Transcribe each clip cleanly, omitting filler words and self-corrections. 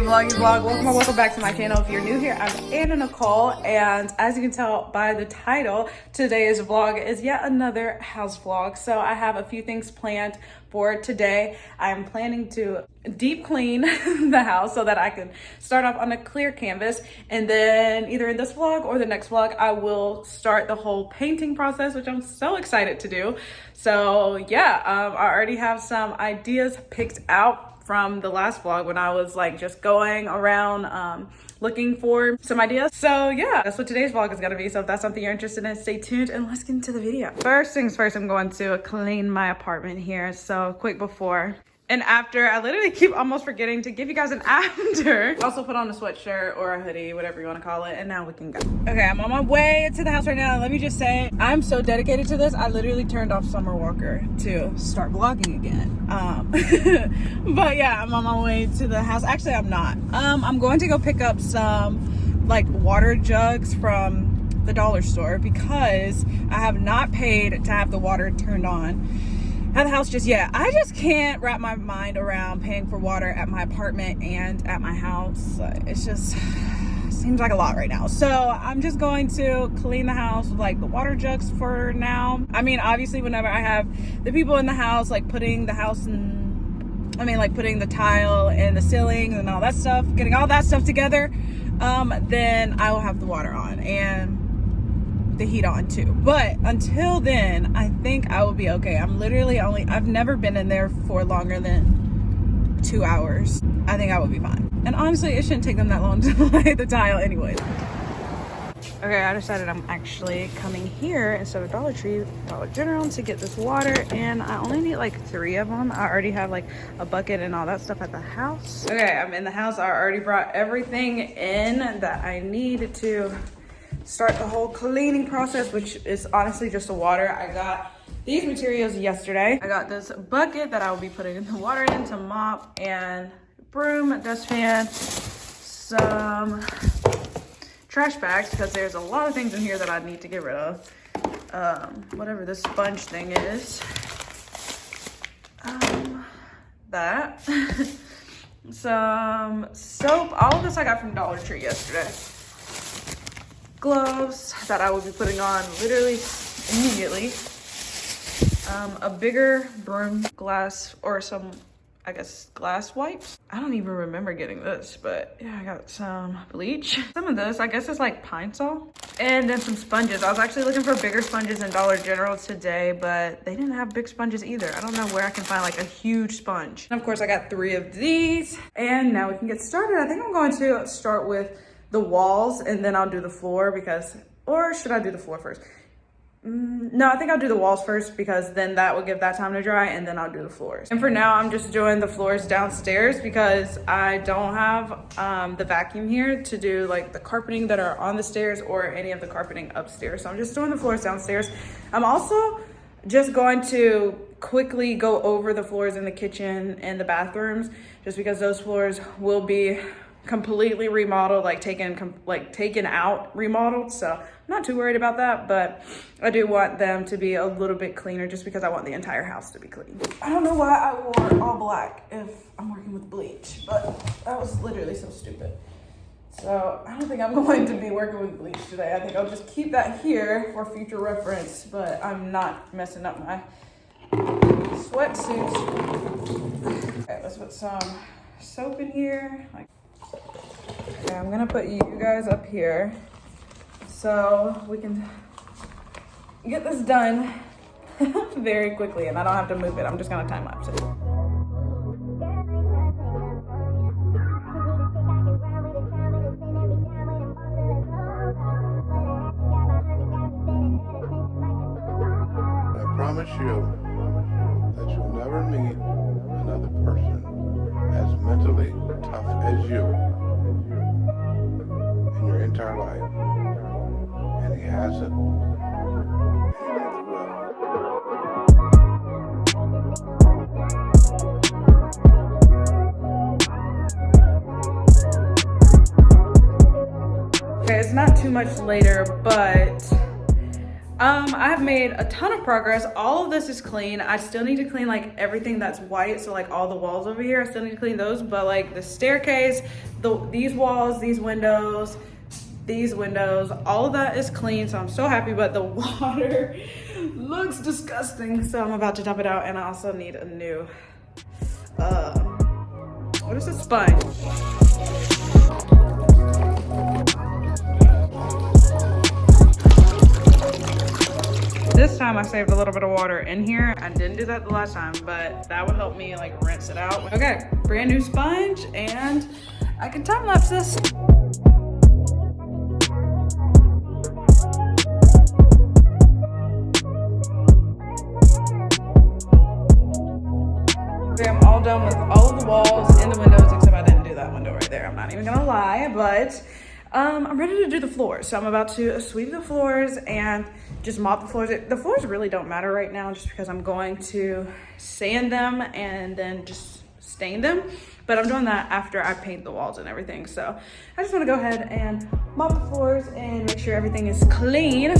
Vloggy vlog, welcome back to my channel. If you're new here, I'm Anna Nicole, and as you can tell by the title, today's vlog is yet another house vlog. So I have a few things planned for today. I'm planning to deep clean the house so that I can start off on a clear canvas, and then either in this vlog or the next vlog I will start the whole painting process, which I'm so excited to do. So yeah, I already have some ideas picked out from the last vlog when I was like just going around looking for some ideas. So yeah, that's what today's vlog is gonna be. So if that's something you're interested in, stay tuned and let's get into the video. First things first, I'm going to clean my apartment here. So quick before and after. I literally keep almost forgetting to give you guys an after. Also put on a sweatshirt or a hoodie, whatever you want to call it, and now we can go. Okay, I'm on my way to the house right now. Let me just say, I'm so dedicated to this. I literally turned off Summer Walker to start vlogging again. But yeah, I'm on my way to the house. Actually, I'm not. I'm going to go pick up some like water jugs from the dollar store because I have not paid to have the water turned on at the house just yet. I just can't wrap my mind around paying for water at my apartment and at my house. It's just seems like a lot right now. So I'm just going to clean the house with like the water jugs for now. I mean, obviously whenever I have the people in the house, like putting the house in, like putting the tile and the ceiling and all that stuff, getting all that stuff together, then I will have the water on and the heat on too. But until then, I think I will be okay. I'm literally I've never been in there for longer than 2 hours. I think I will be fine. And honestly, it shouldn't take them that long to lay the tile anyways. Okay, I decided I'm actually coming here instead of Dollar Tree, Dollar General, to get this water, and I only need like 3 of them. I already have like a bucket and all that stuff at the house. Okay, I'm in the house. I already brought everything in that I need to start the whole cleaning process, which is honestly just the water. I got these materials yesterday. I got this bucket that I will be putting the water in to mop, and broom, dustpan, some trash bags because there's a lot of things in here that I need to get rid of. Whatever this sponge thing is. That. Some soap. All of this I got from Dollar Tree yesterday. Gloves that I will be putting on literally immediately. A bigger broom, glass, or some, I guess, glass wipes. I don't even remember getting this, but yeah, I got some bleach. Some of this, I guess, is like Pine Sol. And then some sponges. I was actually looking for bigger sponges in Dollar General today, but they didn't have big sponges either. I don't know where I can find like a huge sponge. And of course, I got 3 of these. And now we can get started. I think I'm going to start with the walls and then I'll do the floor or should I do the floor first? No, I think I'll do the walls first because then that will give that time to dry, and then I'll do the floors. And for now, I'm just doing the floors downstairs because I don't have the vacuum here to do like the carpeting that are on the stairs or any of the carpeting upstairs. So I'm just doing the floors downstairs. I'm also just going to quickly go over the floors in the kitchen and the bathrooms just because those floors will be completely remodeled, like taken out, remodeled. So I'm not too worried about that, but I do want them to be a little bit cleaner just because I want the entire house to be clean. I don't know why I wore all black if I'm working with bleach, but that was literally so stupid. So I don't think I'm going to be working with bleach today. I think I'll just keep that here for future reference, but I'm not messing up my sweatsuits. Okay, let's put some soap in here. Okay, I'm gonna put you guys up here so we can get this done very quickly and I don't have to move it. I'm just gonna time lapse it. I promise you that you'll never meet another person as mentally tough as you in your entire life, and he hasn't, and he never will. Okay, it's not too much later, but I have made a ton of progress. All of this is clean. I still need to clean like everything that's white, so like all the walls over here, I still need to clean those, but like the staircase, these walls, these windows, all of that is clean, so I'm so happy. But the water looks disgusting, so I'm about to dump it out. And I also need a new what is this, sponge? This time I saved a little bit of water in here. I didn't do that the last time, but that would help me like rinse it out. Okay, brand new sponge, and I can time lapse this. Okay, I'm all done with all of the walls and the windows, except I didn't do that window right there. I'm not even gonna lie, but I'm ready to do the floors. So I'm about to sweep the floors and just mop the floors. The floors really don't matter right now, just because I'm going to sand them and then just stain them. But I'm doing that after I paint the walls and everything. So I just want to go ahead and mop the floors and make sure everything is clean.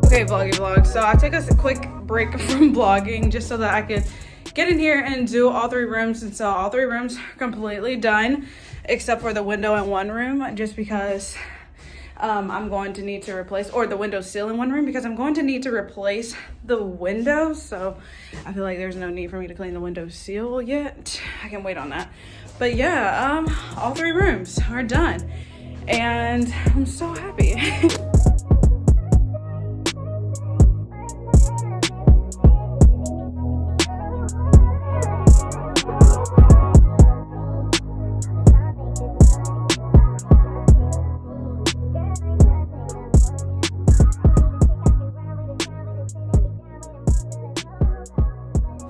Okay, vloggy vlog. So I take a quick break from vlogging just so that I could get in here and do all 3 rooms. And so all 3 rooms are completely done, except for the window in one room, just because I'm going to need to replace, or the window sill in one room, because I'm going to need to replace the windows. So I feel like there's no need for me to clean the window sill yet. I can wait on that. But yeah, all 3 rooms are done, and I'm so happy.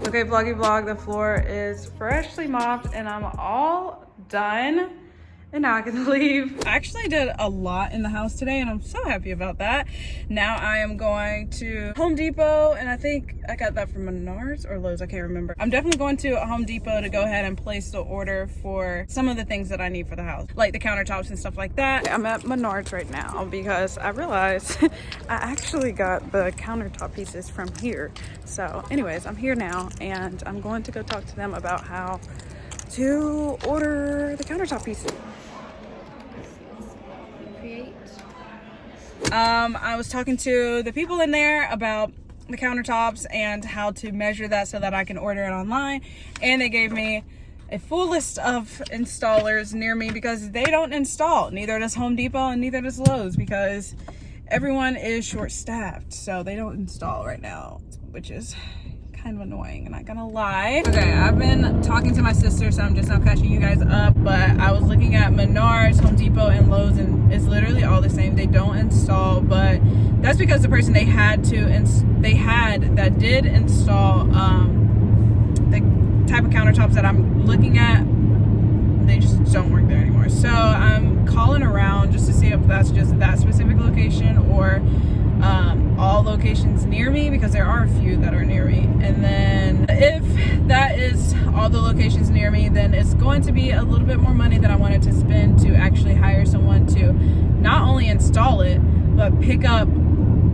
Okay, vloggy vlog, the floor is freshly mopped and I'm all done. And now I can leave. I actually did a lot in the house today and I'm so happy about that. Now I am going to Home Depot, and I think I got that from Menards or Lowe's, I can't remember. I'm definitely going to a Home Depot to go ahead and place the order for some of the things that I need for the house, like the countertops and stuff like that. I'm at Menards right now because I realized I actually got the countertop pieces from here. So anyways, I'm here now and I'm going to go talk to them about how to order the countertop pieces. I was talking to the people in there about the countertops and how to measure that so that I can order it online, and they gave me a full list of installers near me because they don't install. Neither does Home Depot and neither does Lowe's, because everyone is short-staffed, so they don't install right now, which is kind of annoying, I'm not gonna lie. Okay, I've been talking to my sister, so I'm just not catching you guys up, but I was looking at Menards, Home Depot, and Lowe's, and it's literally all the same. They don't install, but that's because the person that did install the type of countertops that I'm looking at, they just don't work there anymore. So I'm calling around just to see if that's just that specific location or all locations near me, because there are a few that are near me. And then if that is all the locations near me, then it's going to be a little bit more money than I wanted to spend to actually hire someone to not only install it, but pick up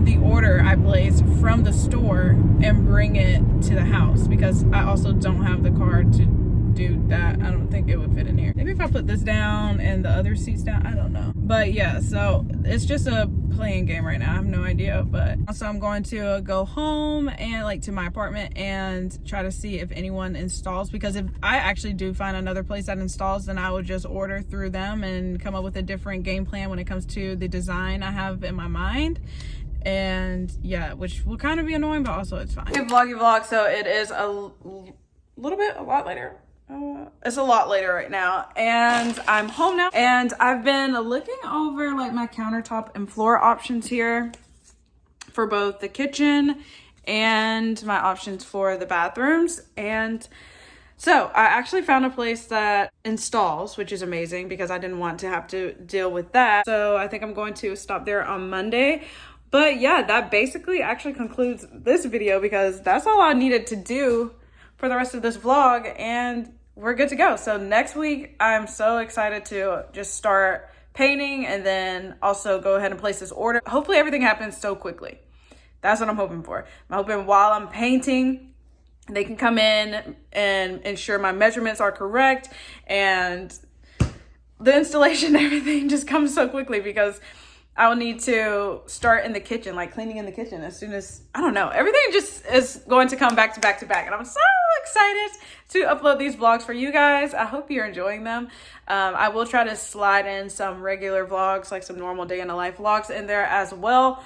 the order I placed from the store and bring it to the house, because I also don't have the car to do that. I don't think it would fit in here. Maybe if I put this down and the other seats down, I don't know. But yeah, so it's just a playing game right now. I have no idea. But also I'm going to go home and like to my apartment and try to see if anyone installs, because if I actually do find another place that installs, then I would just order through them and come up with a different game plan when it comes to the design I have in my mind. And yeah, which will kind of be annoying, but also it's fine. Okay, vloggy vlog. So it is a lot later. It's a lot later right now, and I'm home now, and I've been looking over like my countertop and floor options here for both the kitchen and my options for the bathrooms. And so I actually found a place that installs, which is amazing because I didn't want to have to deal with that. So I think I'm going to stop there on Monday. But yeah, that basically actually concludes this video, because that's all I needed to do for the rest of this vlog, and we're good to go. So next week, I'm so excited to just start painting and then also go ahead and place this order. Hopefully everything happens so quickly. That's what I'm hoping for. I'm hoping while I'm painting, they can come in and ensure my measurements are correct and the installation and everything just comes so quickly, because I will need to start in the kitchen, like cleaning in the kitchen as soon as, I don't know, everything just is going to come back to back to back. And I'm so excited to upload these vlogs for you guys. I hope you're enjoying them. I will try to slide in some regular vlogs, like some normal day in the life vlogs in there as well.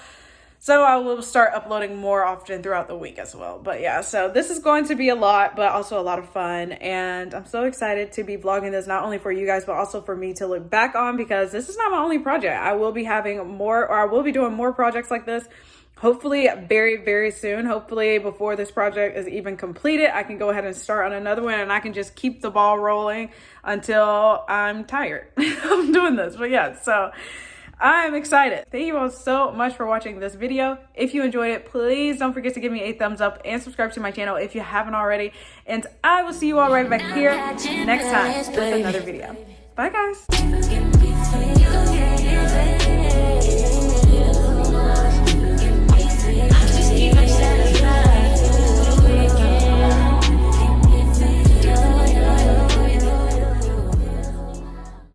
So I will start uploading more often throughout the week as well. But yeah, so this is going to be a lot, but also a lot of fun. And I'm so excited to be vlogging this, not only for you guys, but also for me to look back on, because this is not my only project. I will be having more, or I will be doing more projects like this. Hopefully very, very soon. Hopefully before this project is even completed, I can go ahead and start on another one, and I can just keep the ball rolling until I'm tired of doing this. But yeah, so I'm excited. Thank you all so much for watching this video. If you enjoyed it, please don't forget to give me a thumbs up and subscribe to my channel if you haven't already. And I will see you all right back here next time with another video. Bye guys.